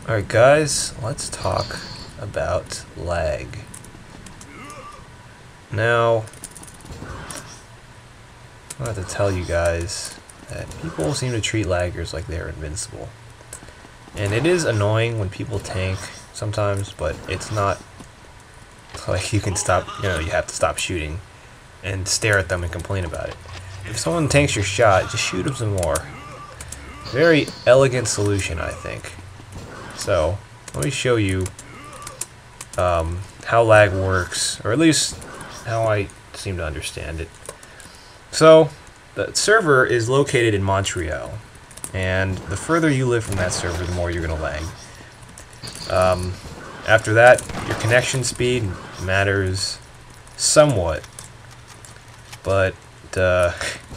Alright guys, let's talk about lag. Now, I have to tell you guys that people seem to treat laggers like they're invincible. And it is annoying when people tank sometimes, but it's not like you can stop, you have to stop shooting and stare at them and complain about it. If someone tanks your shot, just shoot them some more. Very elegant solution, I think. So, let me show you how lag works, or at least how I seem to understand it. So, the server is located in Montreal, and the further you live from that server, the more you're going to lag. After that, your connection speed matters somewhat, but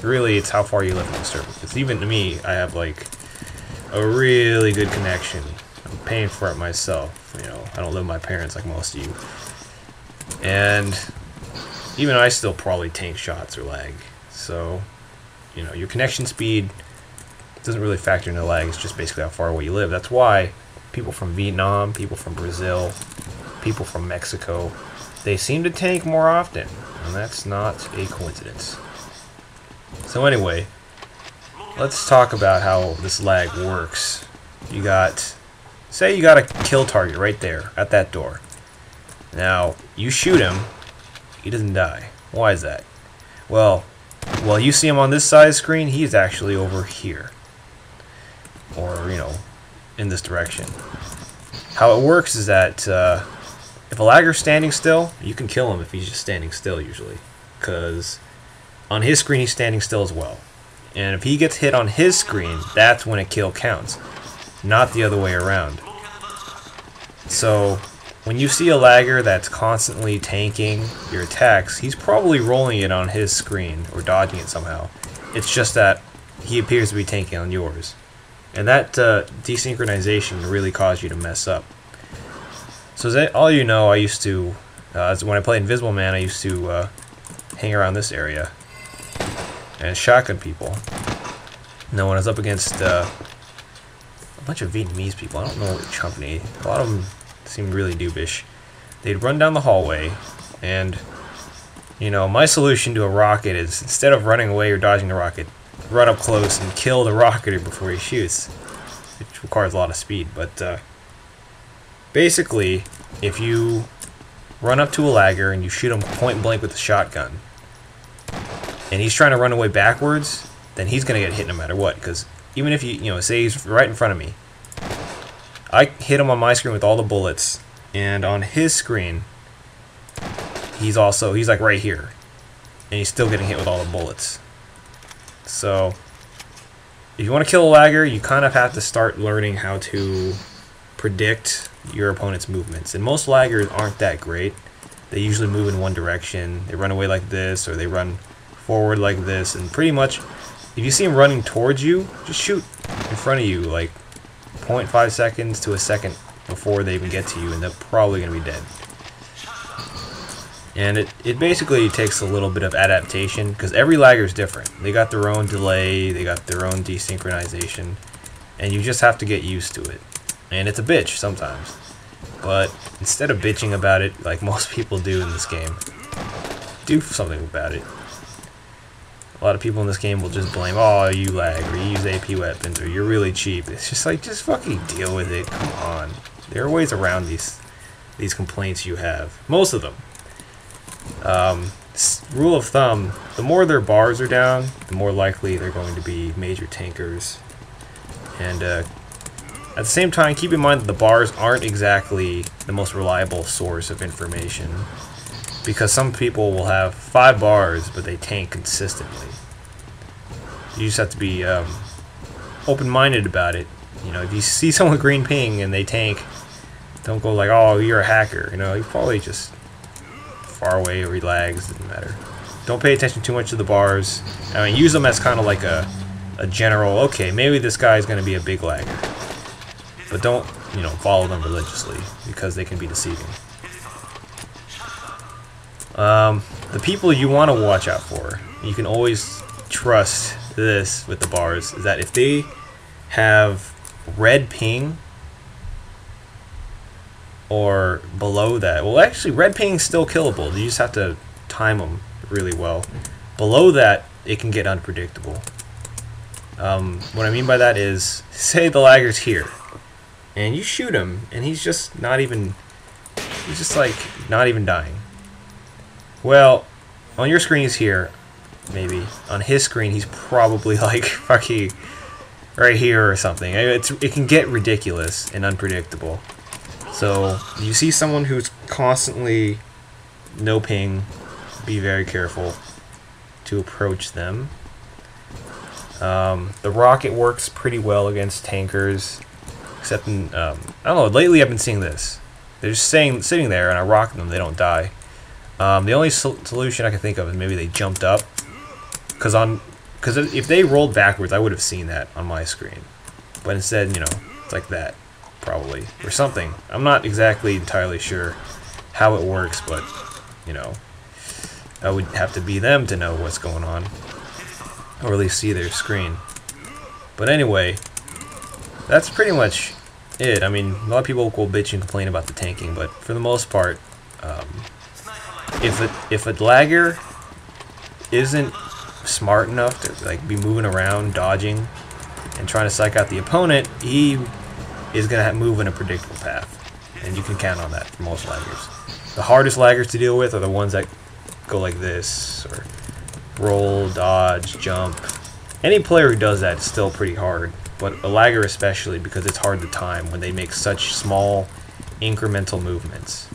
really it's how far you live from the server. Because even to me, I have like a really good connection. I'm paying for it myself. I don't live with my parents like most of you. And even I still probably tank shots or lag. So, your connection speed doesn't really factor into lag. It's just basically how far away you live. That's why people from Vietnam, people from Brazil, people from Mexico, they seem to tank more often. And that's not a coincidence. So anyway, let's talk about how this lag works. Say you got a kill target right there at that door. Now, you shoot him, he doesn't die. Why is that? Well, you see him on this side of the screen, he's actually over here. Or, in this direction. How it works is that if a lagger's standing still, you can kill him if he's just standing still usually. Because on his screen he's standing still as well. And if he gets hit on his screen, that's when a kill counts. Not the other way around. So, when you see a lagger that's constantly tanking your attacks, he's probably rolling it on his screen or dodging it somehow. It's just that he appears to be tanking on yours. And that desynchronization really caused you to mess up. So as all you know, I used to, when I played Invisible Man, I used to hang around this area and shotgun people. Now when I was up against a bunch of Vietnamese people, I don't know which company, a lot of them seemed really doobish. They'd run down the hallway, and my solution to a rocket is, instead of running away or dodging the rocket, run up close and kill the rocketer before he shoots, which requires a lot of speed. But basically, if you run up to a lagger and you shoot him point blank with a shotgun, and he's trying to run away backwards, then he's going to get hit no matter what. Because even if say he's right in front of me, I hit him on my screen with all the bullets, and on his screen, he's like right here, and he's still getting hit with all the bullets. So, if you want to kill a lagger, you kind of have to start learning how to predict your opponent's movements. And most laggers aren't that great. They usually move in one direction. They run away like this, or they run forward like this. And pretty much, if you see them running towards you, just shoot in front of you, like 0.5 seconds to a second before they even get to you, and they're probably going to be dead. And it basically takes a little bit of adaptation, because every lagger is different. They got their own delay, they got their own desynchronization, and you just have to get used to it. And it's a bitch sometimes. But instead of bitching about it, like most people do in this game, do something about it. A lot of people in this game will just blame, oh, you lag, or you use AP weapons, or you're really cheap. It's just like, just fucking deal with it, come on. There are ways around these complaints you have. Most of them. Rule of thumb, the more their bars are down, the more likely they're going to be major tankers. And at the same time, keep in mind that the bars aren't exactly the most reliable source of information, because some people will have 5 bars, but they tank consistently. You just have to be open-minded about it. If you see someone with green ping and they tank, don't go like, oh, you're a hacker. He's probably just far away or he lags, doesn't matter. Don't pay attention too much to the bars. I mean, use them as kind of like a general, okay, maybe this guy's going to be a big lagger. But don't, follow them religiously, because they can be deceiving. The people you want to watch out for, you can always trust this with the bars, is that if they have red ping, or below that. Well, actually, red ping's still killable. You just have to time them really well. Below that, it can get unpredictable. What I mean by that is, say the lagger's here, and you shoot him, and he's just not even, he's just like not even dying. Well, on your screen he's here, maybe. On his screen he's probably like fucking right here or something. It can get ridiculous and unpredictable. So you see someone who's constantly no ping, be very careful to approach them. The rocket works pretty well against tankers, except in, I don't know, lately I've been seeing this. They're just sitting there and I rock them, they don't die. The only solution I can think of is maybe they jumped up, because if they rolled backwards I would have seen that on my screen, but instead, you know, it's like that, probably, or something. I'm not exactly entirely sure how it works, but, you know, I would have to be them to know what's going on, or at least see their screen. But anyway, that's pretty much it. I mean, a lot of people will bitch and complain about the tanking, but for the most part, if a lagger isn't smart enough to like be moving around, dodging, and trying to psych out the opponent, he is gonna move in a predictable path, and you can count on that for most laggers. The hardest laggers to deal with are the ones that go like this, or roll, dodge, jump. Any player who does that is still pretty hard, but a lagger especially, because it's hard to time when they make such small incremental movements.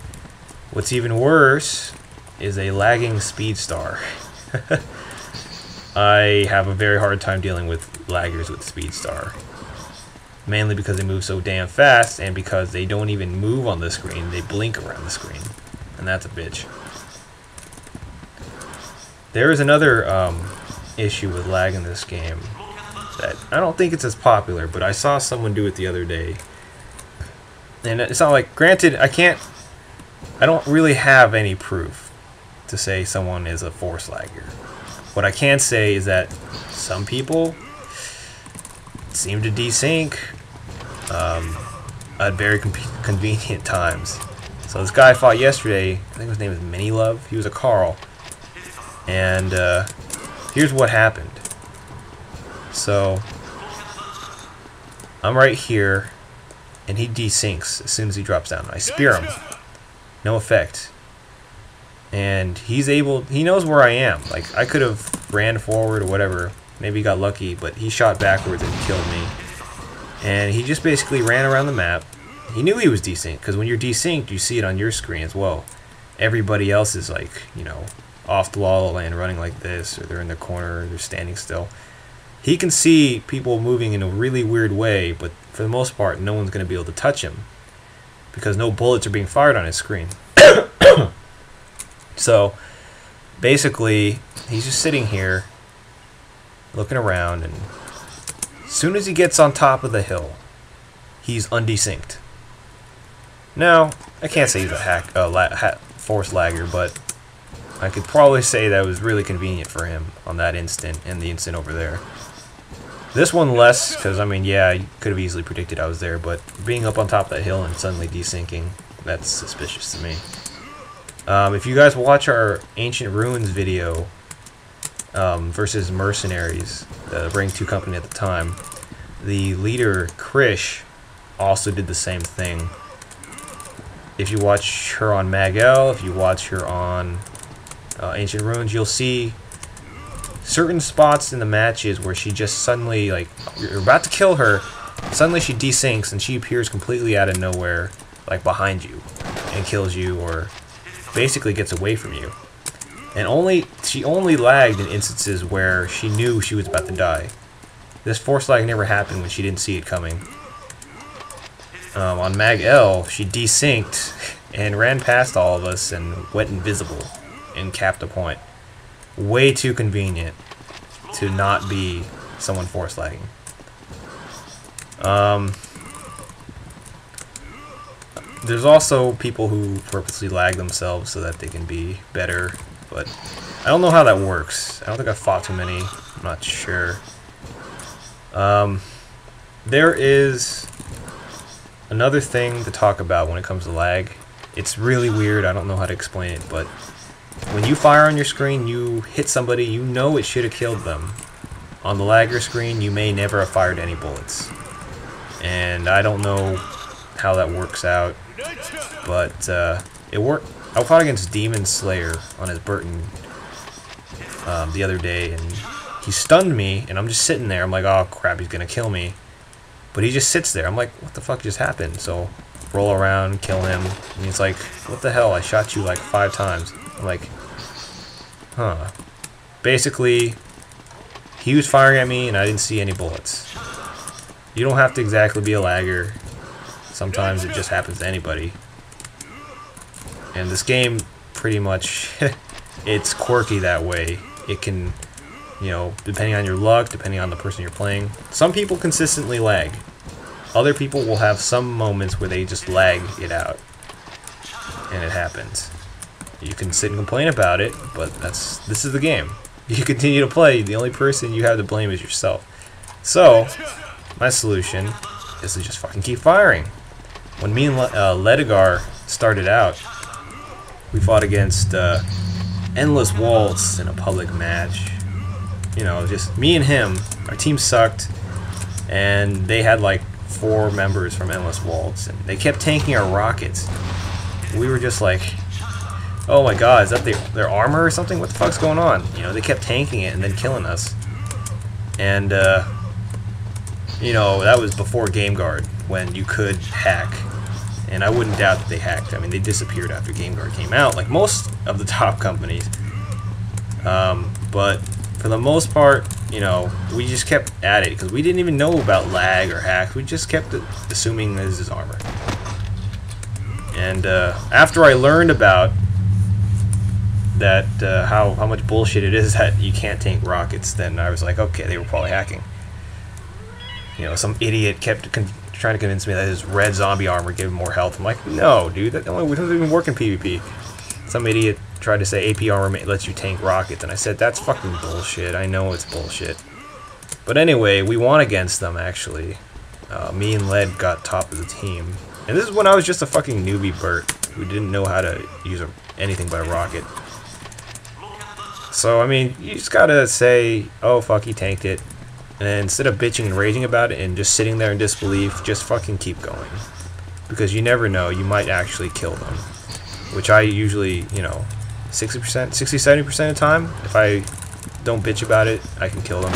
What's even worse is a lagging speed star. I have a very hard time dealing with laggers with speed star, mainly because they move so damn fast and because they don't even move on the screen, they blink around the screen, and that's a bitch. There is another issue with lag in this game that I don't think it's as popular, but I saw someone do it the other day. And it's not like, granted, I don't really have any proof to say someone is a force lagger. What I can say is that some people seem to desync at very convenient times. So this guy I fought yesterday, I think his name is Mini Love, he was a Carl. And here's what happened. So I'm right here, and he desyncs as soon as he drops down. I spear him, no effect, and he knows where I am. Like, I could have ran forward or whatever, maybe got lucky, but he shot backwards and killed me. And he just basically ran around the map. He knew he was desynced, because when you're desynced, you see it on your screen as well. Everybody else is like, you know, off the wall of the land running like this, or they're in the corner, or they're standing still. He can see people moving in a really weird way, but for the most part, no one's going to be able to touch him because no bullets are being fired on his screen. So basically, he's just sitting here looking around, and as soon as he gets on top of the hill, he's undesynced. Now, I can't say he's a force lagger, but I could probably say that it was really convenient for him on that instant and the instant over there. This one less, because I mean, yeah, you could have easily predicted I was there, but being up on top of that hill and suddenly desyncing, that's suspicious to me. If you guys watch our Ancient Ruins video versus Mercenaries, the Rank 2 company at the time, the leader, Krish, also did the same thing. If you watch her on Mag-L, if you watch her on Ancient Ruins, you'll see certain spots in the matches where she just suddenly, like, you're about to kill her, suddenly she desyncs and she appears completely out of nowhere, like behind you, and kills you, or basically gets away from you. And she only lagged in instances where she knew she was about to die. This force lag never happened when she didn't see it coming. On Mag-L, she desynced and ran past all of us and went invisible and capped a point. Way too convenient to not be someone force lagging. There's also people who purposely lag themselves so that they can be better, but I don't know how that works. I don't think I've fought too many. I'm not sure. There is another thing to talk about when it comes to lag, it's really weird, I don't know how to explain it, but when you fire on your screen, you hit somebody, you know it should have killed them. On the lagger screen, you may never have fired any bullets. And I don't know how that works out, but it worked. I fought against Demon Slayer on his Burton the other day, and he stunned me, and I'm just sitting there. I'm like, oh crap, he's gonna kill me. But he just sits there. I'm like, what the fuck just happened? So roll around, kill him, and he's like, what the hell? I shot you like 5 times. I'm like, huh. Basically, he was firing at me, and I didn't see any bullets. You don't have to exactly be a lagger. Sometimes it just happens to anybody. And this game, pretty much, it's quirky that way. It can, you know, depending on your luck, depending on the person you're playing. Some people consistently lag. Other people will have some moments where they just lag it out. And it happens. You can sit and complain about it, but this is the game. You continue to play, the only person you have to blame is yourself. So, my solution is to just fucking keep firing. When me and Ledigar started out, we fought against Endless Waltz in a public match. You know, just me and him. Our team sucked, and they had like 4 members from Endless Waltz, and they kept tanking our rockets. We were just like, oh my god, is that their armor or something? What the fuck's going on? You know, they kept tanking it and then killing us. And, you know, that was before GameGuard, when you could hack. And I wouldn't doubt that they hacked. I mean, they disappeared after GameGuard came out, like most of the top companies. But for the most part, you know, we just kept at it, because we didn't even know about lag or hacks. We just kept assuming this is his armor. And after I learned about that, how much bullshit it is that you can't tank rockets, then I was like, okay, they were probably hacking. You know, some idiot kept trying to convince me that his red zombie armor gave him more health. I'm like, no, dude, that doesn't even work in PvP. Some idiot tried to say AP armor lets you tank rockets, and I said, that's fucking bullshit. I know it's bullshit. But anyway, we won against them, actually. Me and Led got top of the team. And this is when I was just a fucking newbie Bert who didn't know how to use anything but a rocket. So, I mean, you just gotta say, oh, fuck, he tanked it. And then instead of bitching and raging about it and just sitting there in disbelief, just fucking keep going. Because you never know, you might actually kill them. Which I usually, you know, 60%, 60-70% of the time, if I don't bitch about it, I can kill them.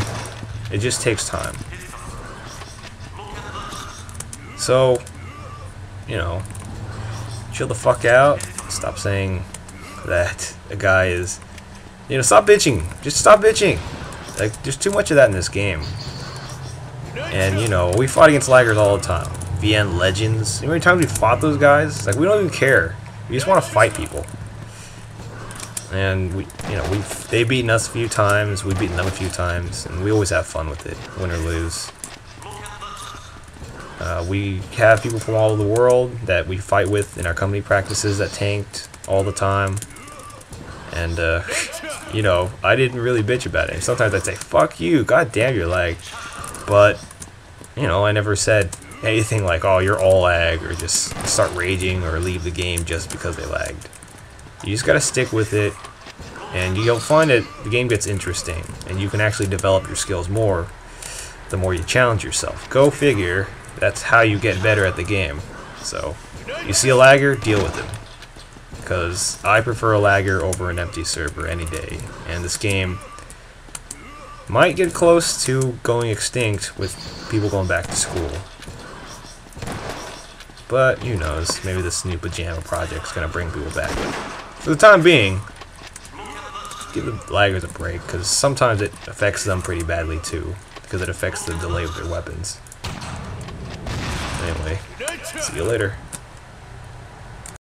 It just takes time. So, you know, chill the fuck out. Stop saying that a guy is... You know, stop bitching. Just stop bitching. Like, there's too much of that in this game. And, you know, we fought against laggers all the time. VN Legends. You know how many times we fought those guys? Like, we don't even care. We just want to fight people. And, they've beaten us a few times. We've beaten them a few times. And we always have fun with it, win or lose. We have people from all over the world that we fight with in our company practices that tanked all the time. And, you know, I didn't really bitch about it. Sometimes I'd say, fuck you, god damn your lag. But, you know, I never said anything like, oh, you're all lag, or just start raging or leave the game just because they lagged. You just gotta stick with it, and you'll find that the game gets interesting, and you can actually develop your skills more the more you challenge yourself. Go figure, that's how you get better at the game. So, you see a lagger, deal with him. Because I prefer a lagger over an empty server any day, and this game might get close to going extinct with people going back to school. But who knows, maybe this new pajama project's gonna bring people back. But for the time being, give the laggers a break, because sometimes it affects them pretty badly too, because it affects the delay of their weapons. Anyway, see you later.